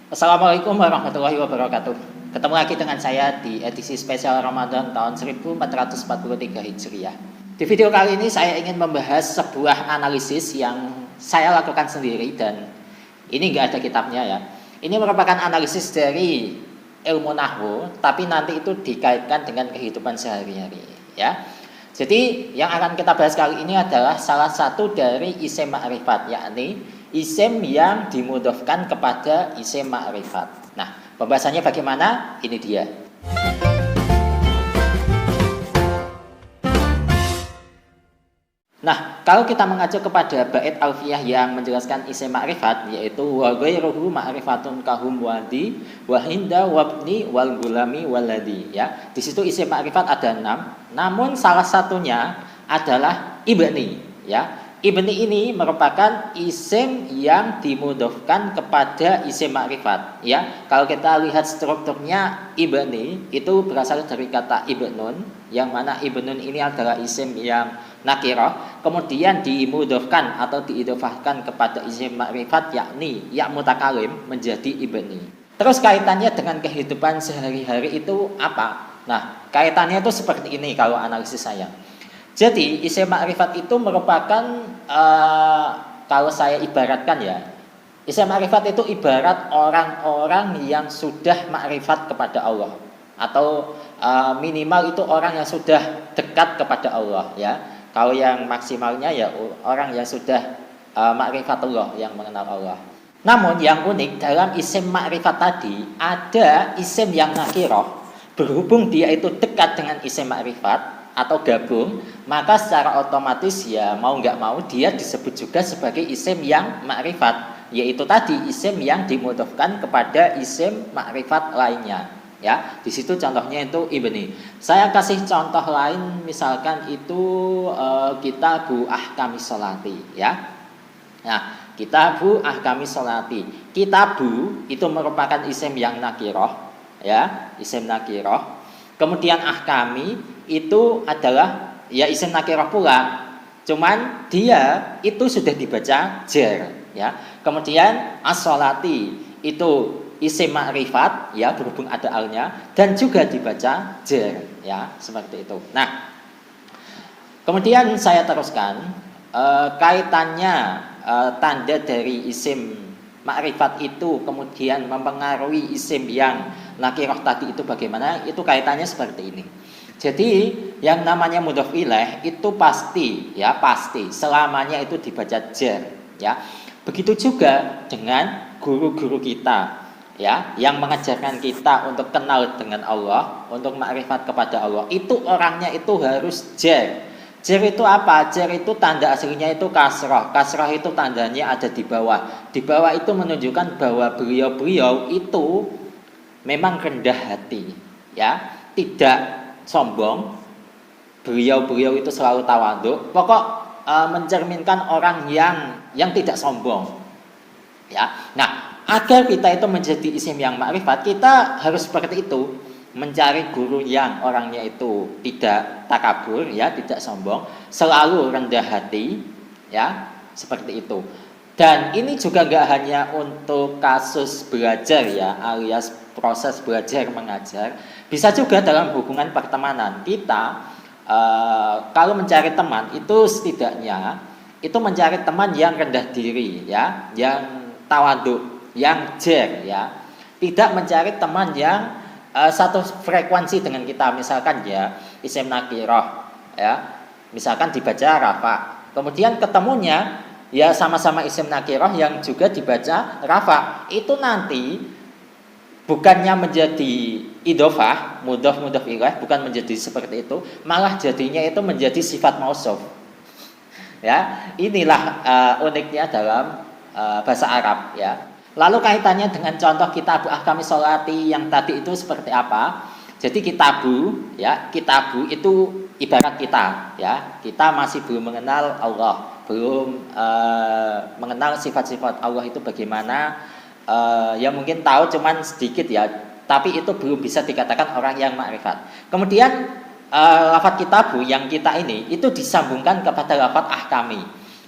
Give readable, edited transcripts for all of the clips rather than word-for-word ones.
Assalamualaikum warahmatullahi wabarakatuh. Ketemu lagi dengan saya di edisi spesial Ramadan tahun 1443 Hijriah. Di video kali ini saya ingin membahas sebuah analisis yang saya lakukan sendiri dan ini nggak ada kitabnya ya. Ini merupakan analisis dari ilmu nahwu, tapi nanti itu dikaitkan dengan kehidupan sehari-hari ya. Jadi yang akan kita bahas kali ini adalah salah satu dari isim ma'rifat, yakni isim yang dimudhofkan kepada isim ma'rifat. Nah, pembahasannya bagaimana? Ini dia. Nah, kalau kita mengacu kepada bait alfiyah yang menjelaskan isim ma'rifat, yaitu wa ghairuhu ma'rifatun kahum wadi wa hinda wabni wal gulami waladi, ya. Di situ isim ma'rifat ada 6, namun salah satunya adalah ibni, ya. Ibni ini merupakan isim yang dimudhofkan kepada isim ma'rifat, ya. Kalau kita lihat strukturnya ibni itu berasal dari kata ibnun, yang mana ibnun ini adalah isim yang nakirah, kemudian dimudhofkan atau diidhofahkan kepada isim ma'rifat, yakni ya mutakalim, menjadi ibni. Terus kaitannya dengan kehidupan sehari-hari itu apa? Nah, kaitannya itu seperti ini kalau analisis saya. Jadi isim ma'rifat itu merupakan kalau saya ibaratkan ya, isim ma'rifat itu ibarat orang-orang yang sudah ma'rifat kepada Allah, atau minimal itu orang yang sudah dekat kepada Allah ya. Kalau yang maksimalnya ya orang yang sudah ma'rifatullah, yang mengenal Allah. Namun yang unik dalam isim ma'rifat tadi, ada isim yang nakirah. Berhubung dia itu dekat dengan isim ma'rifat atau gabung, maka secara otomatis ya mau nggak mau dia disebut juga sebagai isim yang ma'rifat, yaitu tadi isim yang dimudhofkan kepada isim ma'rifat lainnya. Ya, di situ contohnya itu ibni. Saya kasih contoh lain, misalkan itu kitabu ahkamis sholati ya. Nah, kitabu ahkamis sholati. Kitabu itu merupakan isim yang nakirah ya, isim nakirah. Kemudian ahkami itu adalah ya isim nakirah pula. Cuman dia itu sudah dibaca jar ya. Kemudian as-sholati itu isim ma'rifat ya, berhubung ada alnya, dan juga dibaca jar ya, seperti itu. Nah, kemudian saya teruskan kaitannya tanda dari isim ma'rifat itu kemudian mempengaruhi isim yang nakirah tadi itu bagaimana? Itu kaitannya seperti ini. Jadi yang namanya mudhof ilaih itu pasti ya, pasti selamanya itu dibaca jar ya. Begitu juga dengan guru-guru kita ya, yang mengajarkan kita untuk kenal dengan Allah, untuk makrifat kepada Allah, itu orangnya itu harus jar. Jar itu apa? Jar itu tanda aslinya itu kasrah. Kasrah itu tandanya ada di bawah. Di bawah itu menunjukkan bahwa beliau-beliau itu memang rendah hati, ya, tidak sombong. Beliau-beliau itu selalu tawadhu. Pokok mencerminkan orang yang tidak sombong, ya. Nah, agar kita itu menjadi isim yang ma'rifat, kita harus seperti itu, mencari guru yang orangnya itu tidak takabur ya, tidak sombong, selalu rendah hati ya, seperti itu. Dan ini juga nggak hanya untuk kasus belajar ya, alias proses belajar mengajar, bisa juga dalam hubungan pertemanan. Kita kalau mencari teman itu setidaknya itu mencari teman yang rendah diri ya, yang tawadhu, yang jar ya, tidak mencari teman yang satu frekuensi dengan kita. Misalkan ya isim nakirah ya, misalkan dibaca rafa, kemudian ketemunya ya sama-sama isim nakirah yang juga dibaca rafa, itu nanti bukannya menjadi idhofah, mudhof ilaih, bukan menjadi seperti itu, malah jadinya itu menjadi sifat mausuf ya. Inilah uniknya dalam bahasa Arab ya. Lalu kaitannya dengan contoh kitabu ahkamis sholati yang tadi itu seperti apa? Jadi kitabu ya, kitabu itu ibarat kita ya. Kita masih belum mengenal Allah, belum mengenal sifat-sifat Allah itu bagaimana. Ya mungkin tahu cuman sedikit ya, tapi itu belum bisa dikatakan orang yang ma'rifat. Kemudian lafadz kitabu yang kita ini itu disambungkan kepada lafadz ahkami.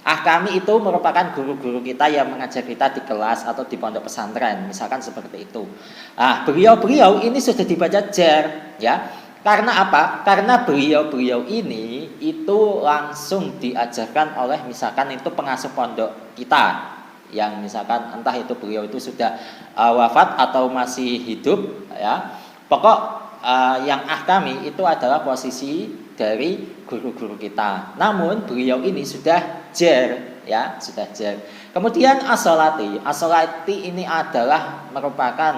Kami itu merupakan guru-guru kita yang mengajar kita di kelas atau di pondok pesantren, misalkan seperti itu. Beliau-beliau ini sudah dibaca jar, ya. Karena apa? Karena beliau-beliau ini itu langsung diajarkan oleh misalkan itu pengasuh pondok kita, yang misalkan entah itu beliau itu sudah wafat atau masih hidup, ya. Pokok yang kami itu adalah posisi dari guru-guru kita. Namun beliau ini sudah jar, ya, sudah jar. Kemudian as-salati ini adalah merupakan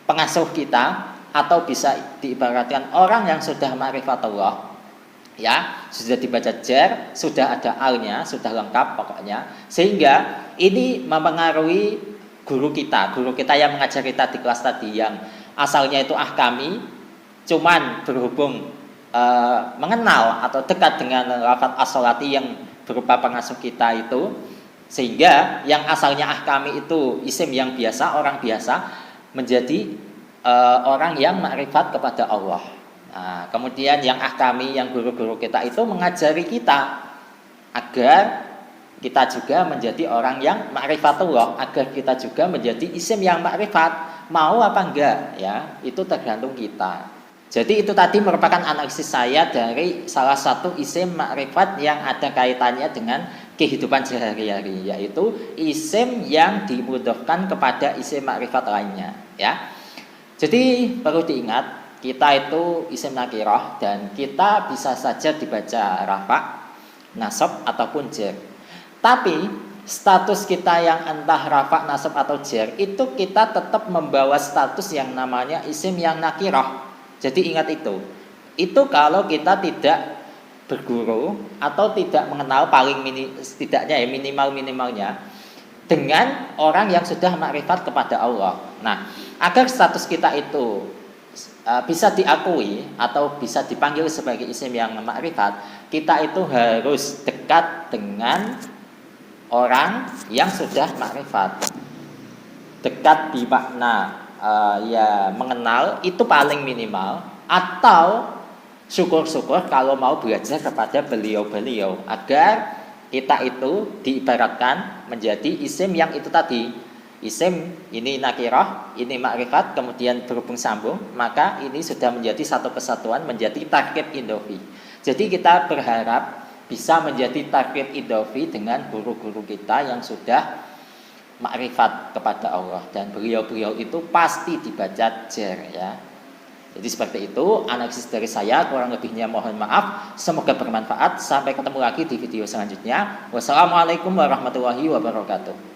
pengasuh kita atau bisa diibaratkan orang yang sudah ma'rifatullah, ya, sudah dibaca jar, sudah ada alnya, sudah lengkap pokoknya, sehingga ini mempengaruhi guru kita yang mengajar kita di kelas tadi, yang asalnya itu kami cuman berhubung mengenal atau dekat dengan lafaz as-salati yang berupa pengasuh kita itu, sehingga yang asalnya kami itu isim yang biasa, orang biasa, menjadi orang yang makrifat kepada Allah. Kemudian yang kami, yang guru-guru kita itu mengajari kita agar kita juga menjadi orang yang ma'rifatullah, agar kita juga menjadi isim yang makrifat. Mau apa enggak, ya, itu tergantung kita. Jadi itu tadi merupakan analisis saya dari salah satu isim makrifat yang ada kaitannya dengan kehidupan sehari-hari, yaitu isim yang dimudhofkan kepada isim makrifat lainnya, ya. Jadi perlu diingat, kita itu isim nakirah dan kita bisa saja dibaca rafa, nasab ataupun jar. Tapi status kita yang entah rafa, nasab atau jar itu kita tetap membawa status yang namanya isim yang nakirah. Jadi ingat itu. Itu kalau kita tidak berguru atau tidak mengenal setidaknya ya minimalnya dengan orang yang sudah makrifat kepada Allah. Nah, agar status kita itu bisa diakui atau bisa dipanggil sebagai isim yang makrifat, kita itu harus dekat dengan orang yang sudah makrifat. Dekat di makna ya mengenal itu paling minimal, atau syukur-syukur kalau mau belajar kepada beliau-beliau agar kita itu diibaratkan menjadi isim yang itu tadi. Isim ini nakirah, ini makrifat, kemudian berhubung sambung, maka ini sudah menjadi satu kesatuan, menjadi tarkib idhofi. Jadi kita berharap bisa menjadi tarkib idhofi dengan guru-guru kita yang sudah makrifat kepada Allah, dan beliau-beliau itu pasti dibaca jar, ya. Jadi seperti itu analisis dari saya, kurang lebihnya mohon maaf, semoga bermanfaat. Sampai ketemu lagi di video selanjutnya. Wassalamualaikum warahmatullahi wabarakatuh.